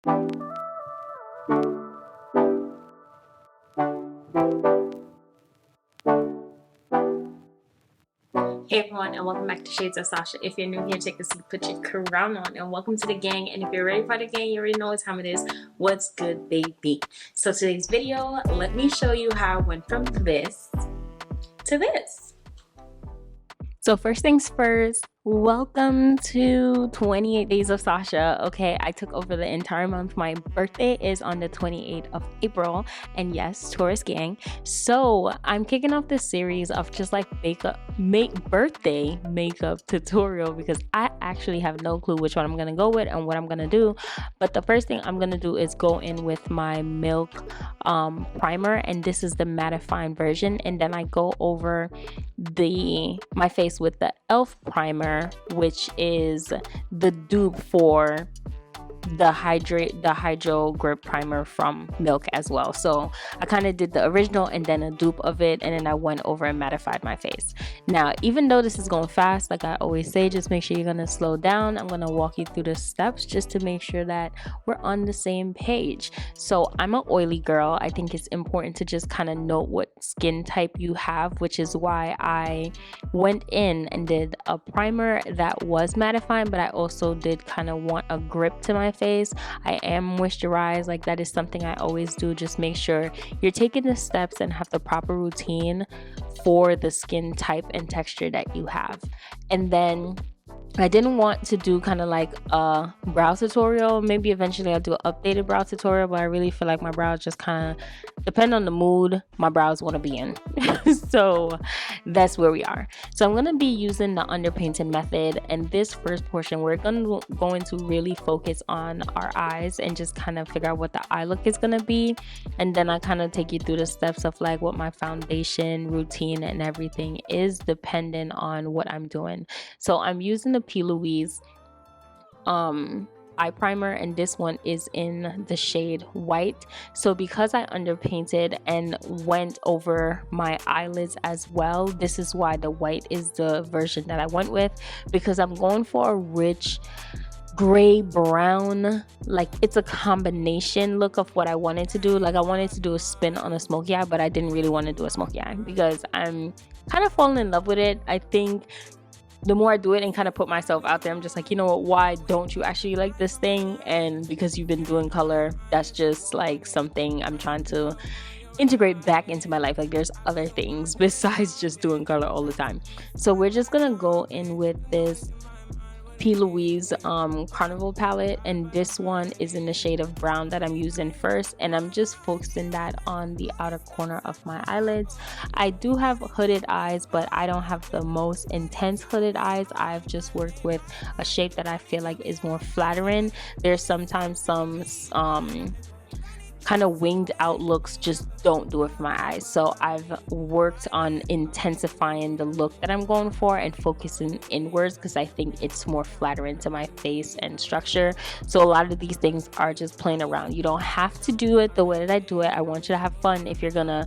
Hey everyone, and welcome back to Shades of Sasha. If you're new here, take a seat, put your crown on, and welcome to the gang. And if you're ready for the gang, you already know what time it is. What's good, baby? So today's video, let me show you how I went from this to this. So first things first, welcome to 28 Days of Sasha. Okay, I took over the entire month. My birthday is on the 28th of April, and yes, Taurus gang. So I'm kicking off this series of just like birthday makeup tutorial because I actually have no clue which one I'm gonna go with and what I'm gonna do. But the first thing I'm gonna do is go in with my Milk primer, and this is the mattifying version, and then I go over my face with the e.l.f. primer, which is the dupe for the hydro grip primer from Milk as well. So I kind of did the original and then a dupe of it, and then I went over and mattified my face. Now, even though this is going fast, like I always say, just make sure you're gonna slow down. I'm gonna walk you through the steps just to make sure that we're on the same page. So I'm an oily girl. I think it's important to just kind of note what skin type you have, which is why I went in and did a primer that was mattifying, but I also did kind of want a grip to my face. I am moisturized, like that is something I always do. Just make sure you're taking the steps and have the proper routine for the skin type and texture that you have. And then I didn't want to do kind of like a brow tutorial. Maybe eventually I'll do an updated brow tutorial, but I really feel like my brows just kind of depend on the mood my brows want to be in. So that's where we are. So I'm going to be using the underpainting method, and this first portion we're going to really focus on our eyes and just kind of figure out what the eye look is going to be, and then I kind of take you through the steps of like what my foundation routine and everything is dependent on what I'm doing. So I'm using the P. Louise eye primer, and this one is in the shade White. So because I underpainted and went over my eyelids as well, this is why the white is the version that I went with, because I'm going for a rich gray brown, like it's a combination look of what I wanted to do. Like I wanted to do a spin on a smoky eye, but I didn't really want to do a smoky eye because I'm kind of falling in love with it. I think the more I do it and kind of put myself out there, I'm just like, you know what, why don't you actually like this thing? And because you've been doing color, that's just like something I'm trying to integrate back into my life. Like there's other things besides just doing color all the time. So we're just gonna go in with this P. Louise Carnival palette, and this one is in the shade of brown that I'm using first, and I'm just focusing that on the outer corner of my eyelids. I do have hooded eyes, but I don't have the most intense hooded eyes. I've just worked with a shape that I feel like is more flattering. There's sometimes some kind of winged out looks just don't do it for my eyes. So I've worked on intensifying the look that I'm going for and focusing inwards because I think it's more flattering to my face and structure. So a lot of these things are just playing around. You don't have to do it the way that I do it. I want you to have fun if you're gonna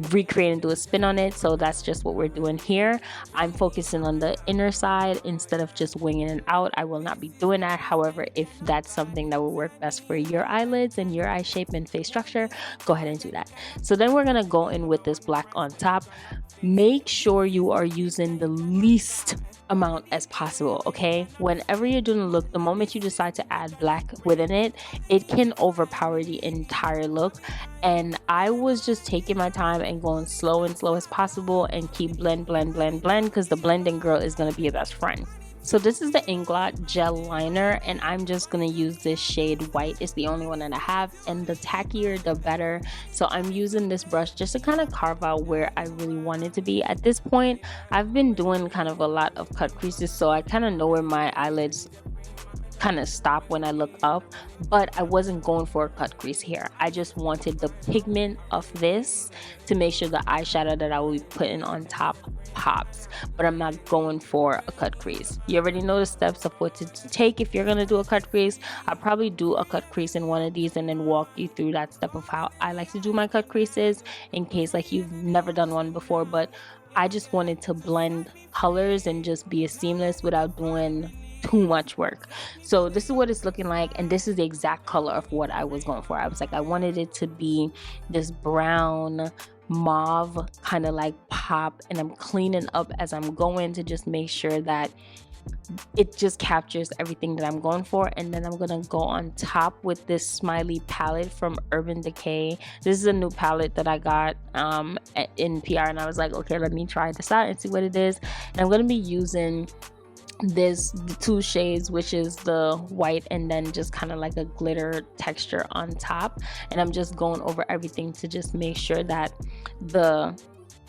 recreate and do a spin on it. So that's just what we're doing here. I'm focusing on the inner side instead of just winging it out. I will not be doing that. However, if that's something that will work best for your eyelids and your eye shape and face structure, go ahead and do that. So then we're gonna go in with this black on top. Make sure you are using the least amount as possible, okay? Whenever you're doing a look, the moment you decide to add black within it, it can overpower the entire look. And I was just taking my time and going slow and slow as possible and keep blend because the blending girl is going to be your best friend. So this is the Inglot gel liner, and I'm just going to use this shade White. It's the only one that I have, and the tackier the better. So I'm using this brush just to kind of carve out where I really want it to be. At this point, I've been doing kind of a lot of cut creases, so I kind of know where my eyelids kind of stop when I look up, but I wasn't going for a cut crease here. I just wanted the pigment of this to make sure the eyeshadow that I will be putting on top pops, but I'm not going for a cut crease. You already know the steps of what to take if you're gonna do a cut crease. I'll probably do a cut crease in one of these and then walk you through that step of how I like to do my cut creases in case like you've never done one before. But I just wanted to blend colors and just be as seamless without doing too much work. So this is what it's looking like, and this is the exact color of what I was going for. I was like, I wanted it to be this brown mauve kind of like pop, and I'm cleaning up as I'm going to just make sure that it just captures everything that I'm going for. And then I'm gonna go on top with this smiley palette from Urban Decay. This is a new palette that I got in PR, and I was like, okay, let me try this out and see what it is. And I'm gonna be using the two shades, which is the white and then just kind of like a glitter texture on top. And I'm just going over everything to just make sure that the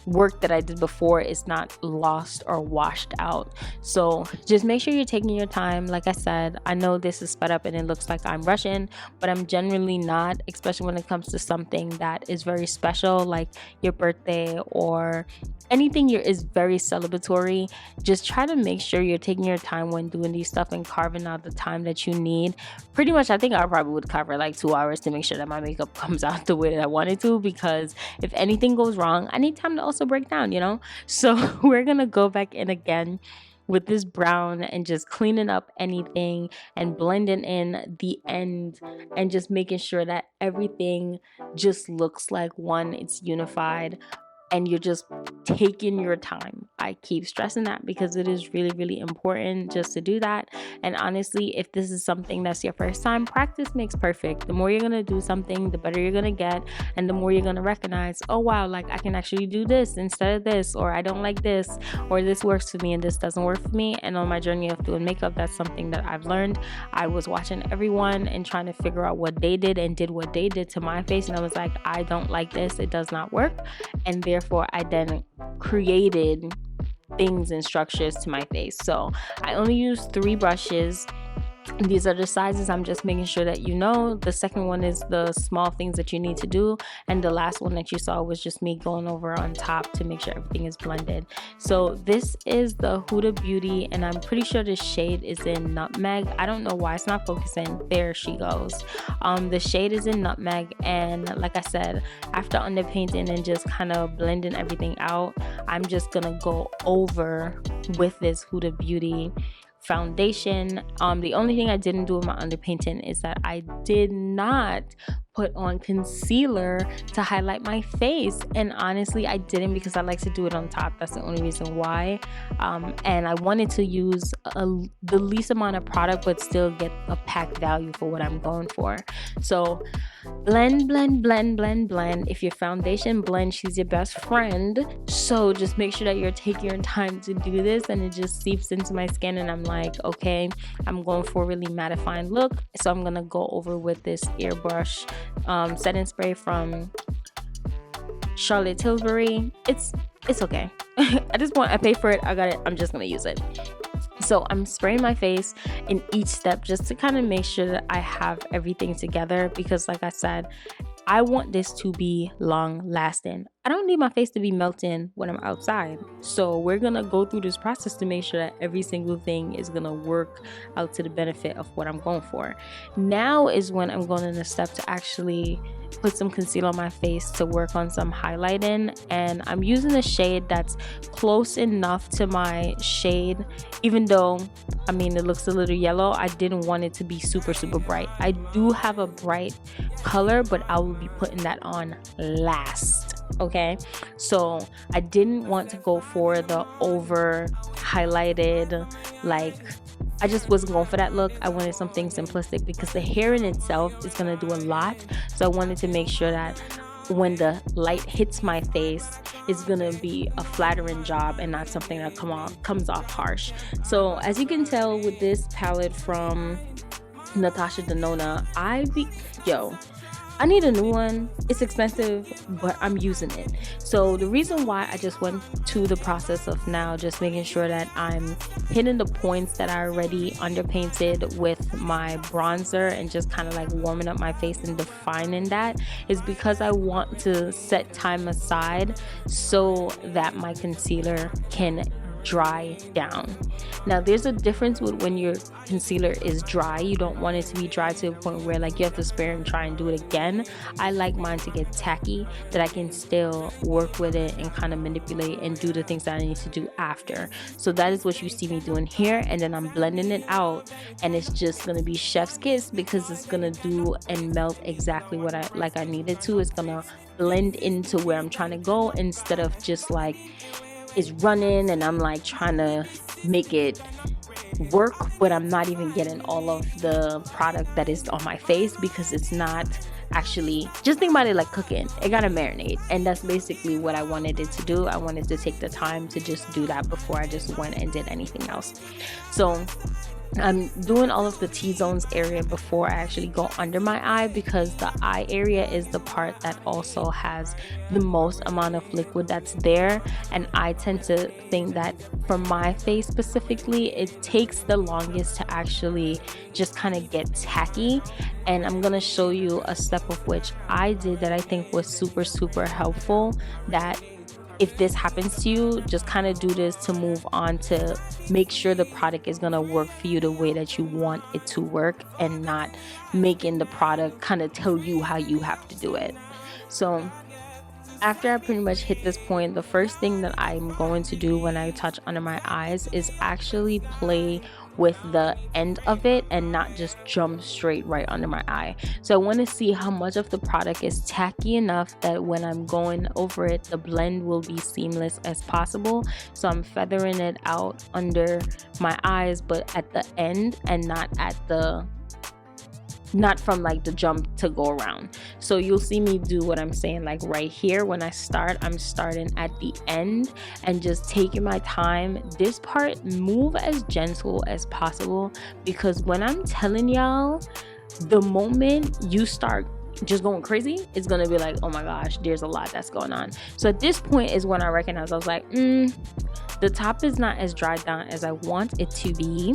work that I did before is not lost or washed out. So just make sure you're taking your time. Like I said, I know this is sped up and it looks like I'm rushing, but I'm generally not, especially when it comes to something that is very special, like your birthday or anything is very celebratory. Just try to make sure you're taking your time when doing these stuff and carving out the time that you need. Pretty much, I think I probably would cover like 2 hours to make sure that my makeup comes out the way that I want it to, because if anything goes wrong, I need time to also break down, you know? So we're gonna go back in again with this brown and just cleaning up anything and blending in the end and just making sure that everything just looks like one, it's unified, and you're just taking your time. I keep stressing that because it is really, really important just to do that. And honestly, if this is something that's your first time, practice makes perfect. The more you're gonna do something, the better you're gonna get, and the more you're gonna recognize, oh wow, like I can actually do this instead of this, or I don't like this, or this works for me and this doesn't work for me. And on my journey of doing makeup, that's something that I've learned. I was watching everyone and trying to figure out what they did and did what they did to my face, and I was like, I don't like this, it does not work. And therefore I then created things and structures to my face. So I only use 3 brushes. These are the sizes. I'm just making sure that you know. The second one is the small things that you need to do, and the last one that you saw was just me going over on top to make sure everything is blended. So this is the Huda Beauty, and I'm pretty sure this shade is in Nutmeg. I don't know why it's not focusing. There she goes. The shade is in Nutmeg, and like I said, after underpainting and just kind of blending everything out, I'm just gonna go over with this Huda Beauty foundation. The only thing I didn't do with my underpainting is that I did not put on concealer to highlight my face, and honestly I didn't, because I like to do it on top. That's the only reason why. And I wanted to use the least amount of product but still get a packed value for what I'm going for. So blend, blend, blend, blend, blend. If your foundation blends, she's your best friend. So just make sure that you're taking your time to do this, and it just seeps into my skin, and I'm like, okay, I'm going for a really mattifying look. So I'm gonna go over with this airbrush setting spray from Charlotte Tilbury. It's okay. At this point, I paid for it, I got it, I'm just gonna use it. So I'm spraying my face in each step just to kind of make sure that I have everything together, because like I said, I want this to be long lasting. I don't need my face to be melting when I'm outside. So we're gonna go through this process to make sure that every single thing is gonna work out to the benefit of what I'm going for. Now is when I'm going in a step to actually put some concealer on my face to work on some highlighting, and I'm using a shade that's close enough to my shade, even though I mean it looks a little yellow. I didn't want it to be super bright. I do have a bright color, but I will be putting that on last. Okay, so I didn't want to go for the over highlighted, like I just wasn't going for that look. I wanted something simplistic because the hair in itself is going to do a lot. So I wanted to make sure that when the light hits my face, it's going to be a flattering job and not something that comes off harsh. So as you can tell with this palette from Natasha Denona, I need a new one. It's expensive, but I'm using it. So the reason why I just went to the process of now just making sure that I'm hitting the points that I already underpainted with my bronzer and just kind of like warming up my face and defining that is because I want to set time aside so that my concealer can dry down. Now there's a difference with when your concealer is dry. You don't want it to be dry to a point where like you have to spare and try and do it again. I like mine to get tacky, that I can still work with it and kind of manipulate and do the things that I need to do after. So that is what you see me doing here, and then I'm blending it out, and it's just gonna be chef's kiss because it's gonna do and melt exactly what I needed to. It's gonna blend into where I'm trying to go, instead of just like it's running and I'm like trying to make it work, but I'm not even getting all of the product that is on my face, because it's not actually, just think about it like cooking. It gotta marinate, and that's basically what I wanted it to do. I wanted to take the time to just do that before I just went and did anything else. So I'm doing all of the T-zones area before I actually go under my eye, because the eye area is the part that also has the most amount of liquid that's there, and I tend to think that for my face specifically, it takes the longest to actually just kind of get tacky. And I'm gonna show you a step of which I did that I think was super helpful, that if this happens to you, just kind of do this to move on to make sure the product is going to work for you the way that you want it to work, and not making the product kind of tell you how you have to do it. So after I pretty much hit this point, the first thing that I'm going to do when I touch under my eyes is actually play with the end of it and not just jump straight right under my eye. So I want to see how much of the product is tacky enough that when I'm going over it, the blend will be seamless as possible. So I'm feathering it out under my eyes, but at the end, and not from like the jump to go around. So you'll see me do what I'm saying, like right here when I start, I'm starting at the end and just taking my time. This part, move as gentle as possible, because when I'm telling y'all, the moment you start just going crazy, it's gonna be like, oh my gosh, there's a lot that's going on. So at this point is when I recognized, I was like, the top is not as dried down as I want it to be.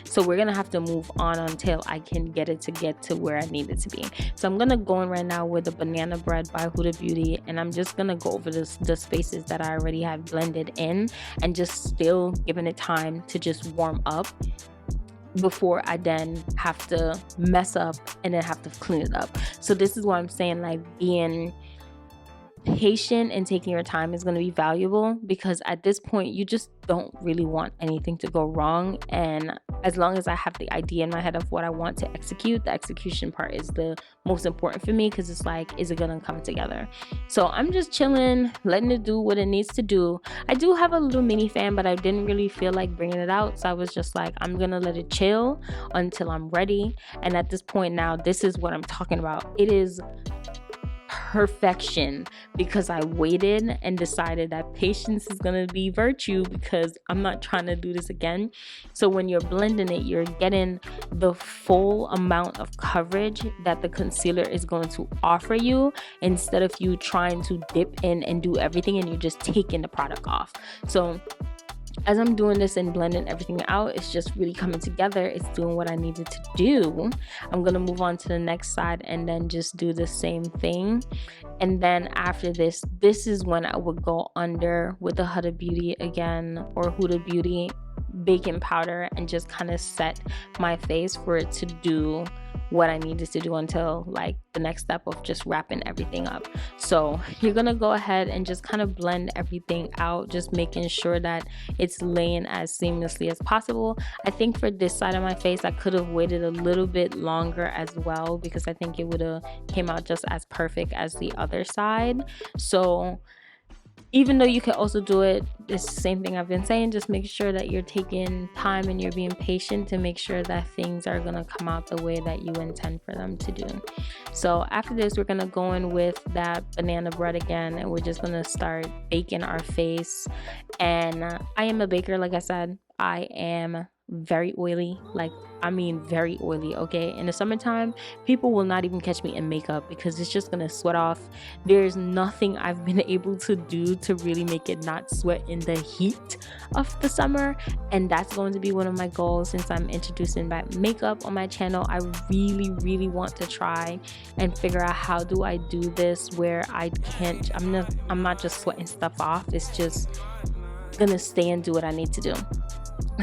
So we're gonna have to move on until I can get it to where I need it to be. So I'm gonna go in right now with the Banana Bread by Huda Beauty, and I'm just gonna go over the spaces that I already have blended in, and just still giving it time to just warm up before I then have to mess up and then have to clean it up. So this is what I'm saying, like being patient and taking your time is going to be valuable, because at this point you just don't really want anything to go wrong. And as long as I have the idea in my head of what I want to execute, the execution part is the most important for me, because it's like, is it gonna come together? So I'm just chilling, letting it do what it needs to do. I do have a little mini fan, but I didn't really feel like bringing it out, so I was just like, I'm gonna let it chill until I'm ready. And at this point now, this is what I'm talking about. It is perfection, because I waited and decided that patience is gonna be virtue, because I'm not trying to do this again. So when you're blending it, you're getting the full amount of coverage that the concealer is going to offer you, instead of you trying to dip in and do everything and you're just taking the product off. So as I'm doing this and blending everything out, it's just really coming together. It's doing what I needed to do. I'm gonna move on to the next side and then just do the same thing. And then after this is when I would go under with the Huda Beauty again, or Huda Beauty baking powder, and just kind of set my face for it to do what I needed to do until like the next step of just wrapping everything up. So you're gonna go ahead and just kind of blend everything out, just making sure that it's laying as seamlessly as possible. I think for this side of my face, I could have waited a little bit longer as well, because I think it would have came out just as perfect as the other side. So even though you can also do it, it's the same thing I've been saying, just make sure that you're taking time and you're being patient to make sure that things are gonna come out the way that you intend for them to do. So after this, we're gonna go in with that Banana Bread again, and we're just gonna start baking our face. And I am a baker, like I said. I am very oily, like I mean very oily, okay? In the summertime, people will not even catch me in makeup because it's just gonna sweat off. There's nothing I've been able to do to really make it not sweat in the heat of the summer, and that's going to be one of my goals. Since I'm introducing back makeup on my channel, I really want to try and figure out how do I do this where I can't, I'm not just sweating stuff off. It's just gonna stay and do what I need to do.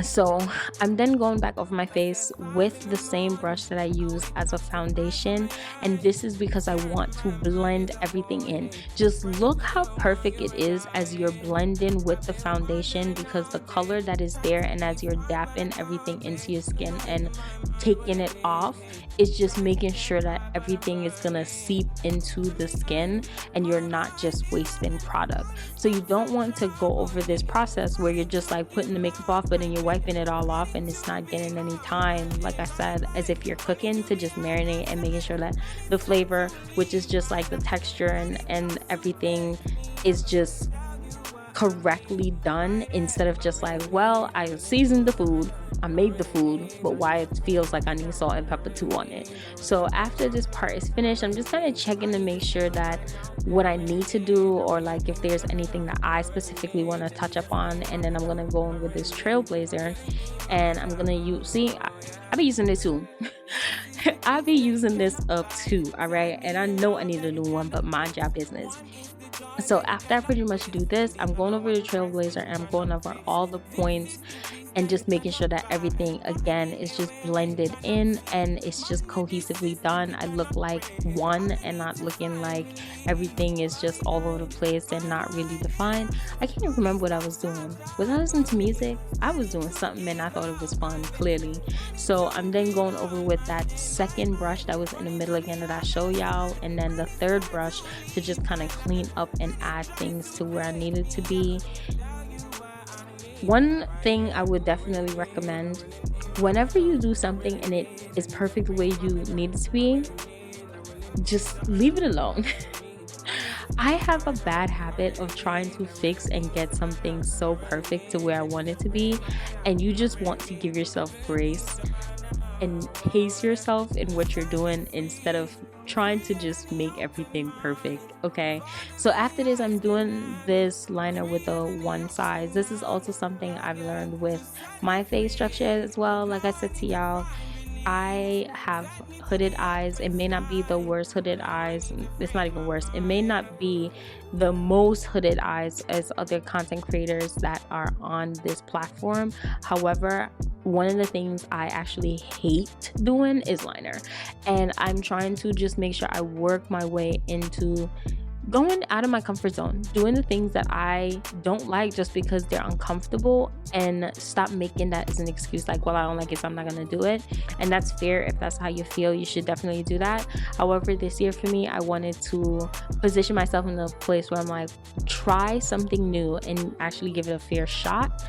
So I'm then going back over my face with the same brush that I use as a foundation, and this is because I want to blend everything in. Just look how perfect it is as you're blending with the foundation, because the color that is there, and as you're dapping everything into your skin and taking it off, is just making sure that everything is gonna seep into the skin and you're not just wasting product. So you don't want to go over this process where you're just like putting the makeup off, but then you're wiping it all off and it's not getting any time, like I said, as if you're cooking, to just marinate and making sure that the flavor, which is just like the texture and everything, is just correctly done, instead of just like, well, I seasoned the food, I made the food, but why it feels like I need salt and pepper too on it. So after this part is finished, I'm just kind of checking to make sure that what I need to do, or like if there's anything that I specifically want to touch up on. And then I'm going to go in with this Trailblazer, and I'm going to use, see, I'll be using this too. I'll be using this up too, all right? And I know I need a new one, but mind your business. So after I pretty much do this, I'm going over the Trailblazer and I'm going over all the points and just making sure that everything again is just blended in and it's just cohesively done. I look like one and not looking like everything is just all over the place and not really defined. I can't even remember what I was doing. Was I listening to music? I was doing something and I thought it was fun, clearly. So I'm then going over with that second brush that was in the middle again that I show y'all, and then the third brush to just kind of clean up and add things to where I needed to be. One thing I would definitely recommend, whenever you do something and it is perfect the way you need it to be, just leave it alone. I have a bad habit of trying to fix and get something so perfect to where I want it to be, and you just want to give yourself grace and pace yourself in what you're doing instead of trying to just make everything perfect. Okay, so after this, I'm doing this liner with a one size. This is also something I've learned with my face structure as well. Like I said to y'all, I have hooded eyes. It may not be the worst hooded eyes. It's not even worse. It may not be the most hooded eyes as other content creators that are on this platform. However, one of the things I actually hate doing is liner. And I'm trying to just make sure I work my way into going out of my comfort zone, doing the things that I don't like just because they're uncomfortable, and stop making that as an excuse like, well, I don't like it, so I'm not gonna do it. And that's fair. If that's how you feel, you should definitely do that. However, this year for me, I wanted to position myself in a place where I'm like, try something new and actually give it a fair shot.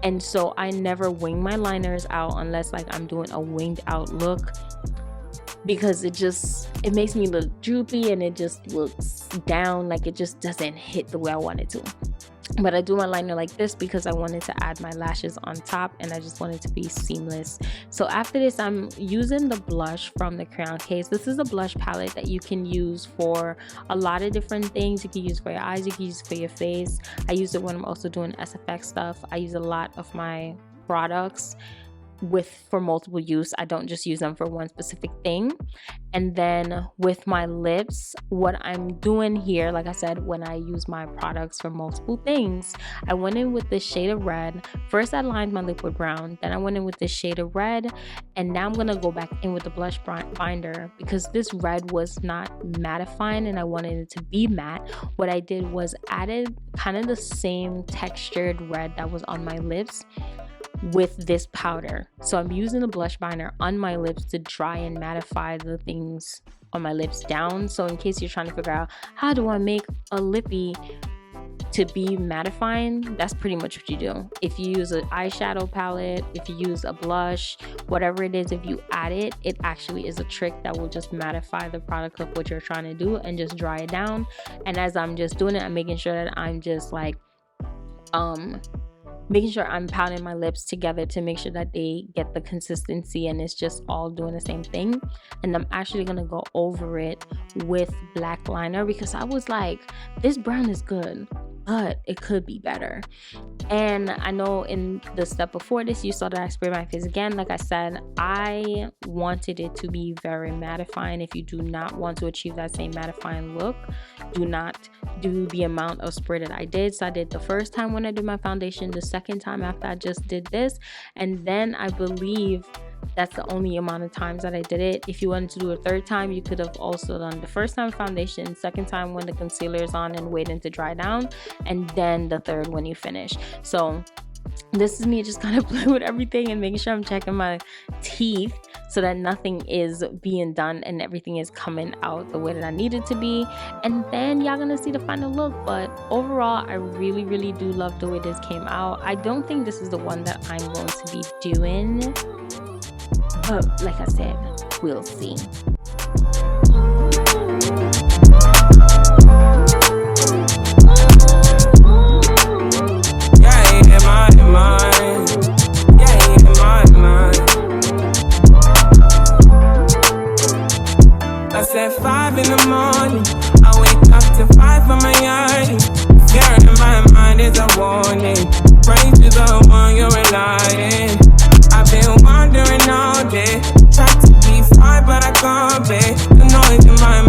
And so I never wing my liners out unless like I'm doing a winged out look, because it makes me look droopy and it just looks down, like it just doesn't hit the way I want it to. But I do my liner like this because I wanted to add my lashes on top and I just wanted to be seamless. So after this, I'm using the blush from the Crayon Case. This is a blush palette that you can use for a lot of different things. You can use for your eyes, you can use for your face. I use it when I'm also doing SFX stuff. I use a lot of my products for multiple use. I don't just use them for one specific thing. And then with my lips, what I'm doing here, like I said, when I use my products for multiple things, I went in with this shade of red. First I lined my lip with brown, then I went in with this shade of red, and now I'm gonna go back in with the blush binder because this red was not mattifying and I wanted it to be matte. What I did was added kind of the same textured red that was on my lips with this powder. So I'm using the blush binder on my lips to dry and mattify the things on my lips down. So in case you're trying to figure out how do I make a lippy to be mattifying, that's pretty much what you do. If you use an eyeshadow palette, if you use a blush, whatever it is, if you add it, it actually is a trick that will just mattify the product of what you're trying to do and just dry it down. And as I'm just doing it, I'm making sure that I'm just like making sure I'm pounding my lips together to make sure that they get the consistency and it's just all doing the same thing. And I'm actually gonna go over it with black liner because I was like, this brown is good, but it could be better. And I know in the step before this, you saw that I sprayed my face again. Like I said, I wanted it to be very mattifying. If you do not want to achieve that same mattifying look, do not do the amount of spray that I did. So I did the first time when I did my foundation, the second time after I just did this, and then I believe that's the only amount of times that I did it. If you wanted to do a third time, you could have also done the first time foundation, second time when the concealer is on and waiting to dry down, and then the third when you finish. So this is me just kind of playing with everything and making sure I'm checking my teeth so that nothing is being done and everything is coming out the way that I need it to be. And then y'all gonna see the final look. But overall, I really do love the way this came out. I don't think this is the one that I'm going to be doing, but like I said, we'll see. I said 5 in the morning, I wake up to 5 on my yard. Fear in my mind is a warning. Pray to the one you're relying. I've been wandering all day, trying to be far but I can't be. The noise in my